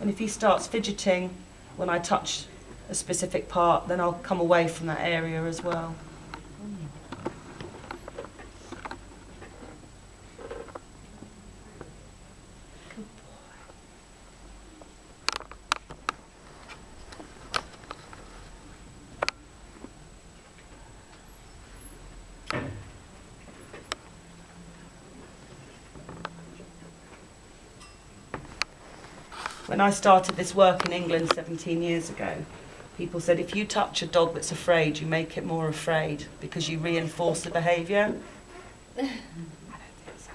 And if he starts fidgeting when I touch a specific part, then I'll come away from that area as well. When I started this work in England 17 years ago, people said if you touch a dog that's afraid, you make it more afraid because you reinforce the behaviour. I don't think so.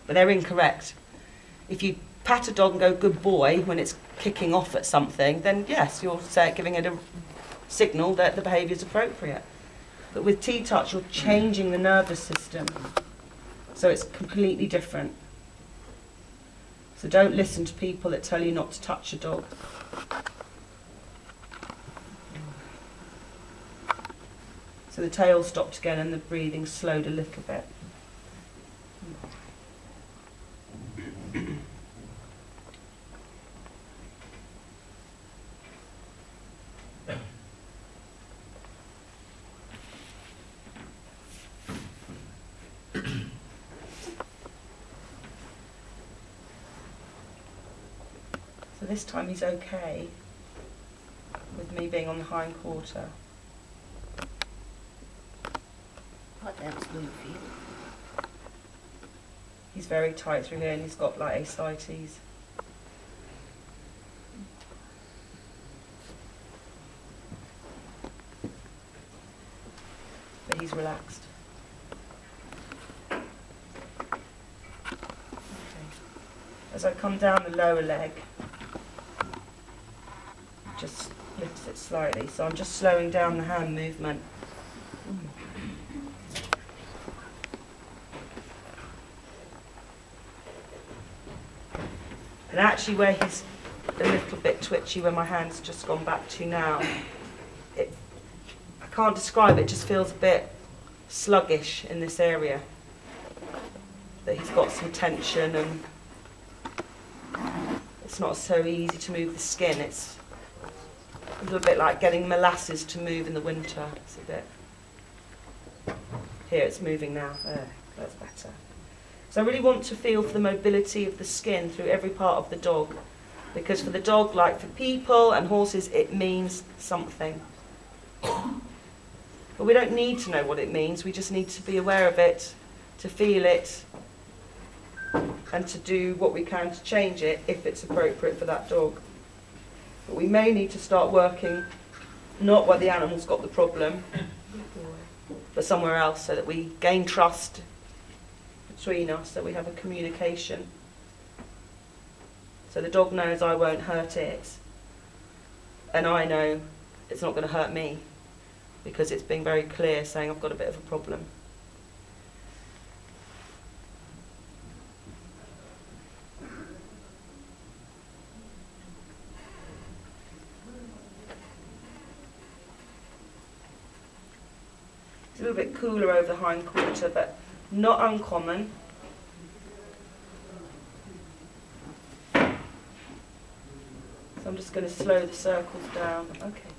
But they're incorrect. If you pat a dog and go, good boy, when it's kicking off at something, then yes, you're giving it a signal that the behaviour is appropriate. But with TTouch, you're changing the nervous system. So it's completely different. So don't listen to people that tell you not to touch a dog. So the tail stopped again and the breathing slowed a little bit. So this time he's okay with me being on the hind quarter. What else will you feel? He's very tight through here and he's got like ascites. But he's relaxed. Okay. As I come down the lower leg, just lifts it slightly, so I'm just slowing down the hand movement. And actually where he's a little bit twitchy, where my hand's just gone back to now, I can't describe it, it just feels a bit sluggish in this area. That he's got some tension and it's not so easy to move the skin. It's a little bit like getting molasses to move in the winter. It's a bit. Here it's moving now. There, that's better. So I really want to feel for the mobility of the skin through every part of the dog. Because for the dog, like for people and horses, it means something. But we don't need to know what it means. We just need to be aware of it, to feel it, and to do what we can to change it if it's appropriate for that dog. But we may need to start working not where the animal's got the problem, but somewhere else, so that we gain trust between us, so we have a communication. So the dog knows I won't hurt it, and I know it's not going to hurt me, because it's being very clear, saying I've got a bit of a problem. It's a little bit cooler over the hind quarter, but not uncommon. So I'm just going to slow the circles down. Okay.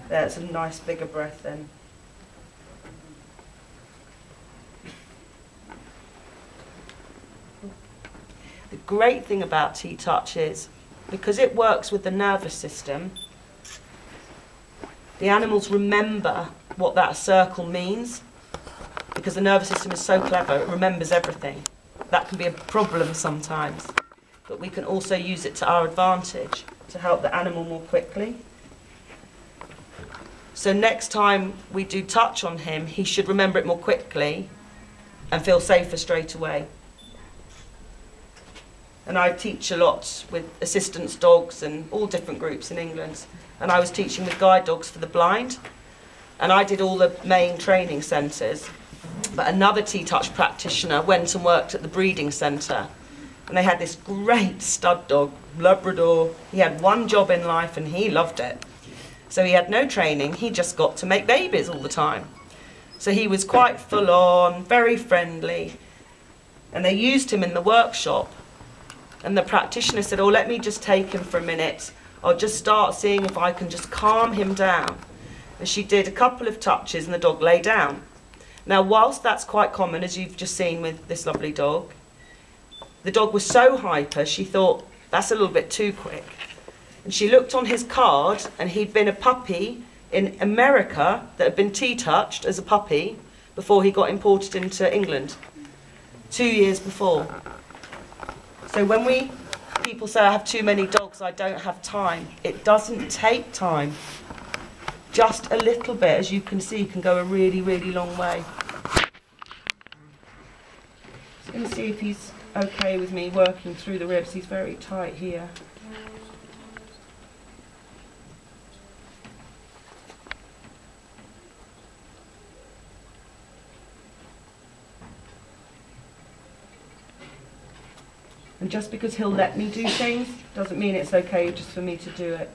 There's a nice bigger breath then. The great thing about TTouch is, because it works with the nervous system, the animals remember what that circle means, because the nervous system is so clever, it remembers everything. That can be a problem sometimes, but we can also use it to our advantage to help the animal more quickly. So next time we do touch on him, he should remember it more quickly and feel safer straight away. And I teach a lot with assistance dogs and all different groups in England. And I was teaching with guide dogs for the blind. And I did all the main training centres. But another TTouch practitioner went and worked at the breeding centre. And they had this great stud dog, Labrador. He had one job in life and he loved it. So he had no training, he just got to make babies all the time. So he was quite full on, very friendly. And they used him in the workshop. And the practitioner said, oh, let me just take him for a minute. I'll just start seeing if I can just calm him down. And she did a couple of touches and the dog lay down. Now, whilst that's quite common, as you've just seen with this lovely dog, the dog was so hyper, she thought, that's a little bit too quick. And she looked on his card, and he'd been a puppy in America that had been TTouched as a puppy before he got imported into England, 2 years before. So when people say, I have too many dogs, I don't have time, it doesn't take time. Just a little bit, as you can see, can go a really, really long way. Just going to see if he's okay with me working through the ribs. He's very tight here. And just because he'll let me do things doesn't mean it's okay just for me to do it.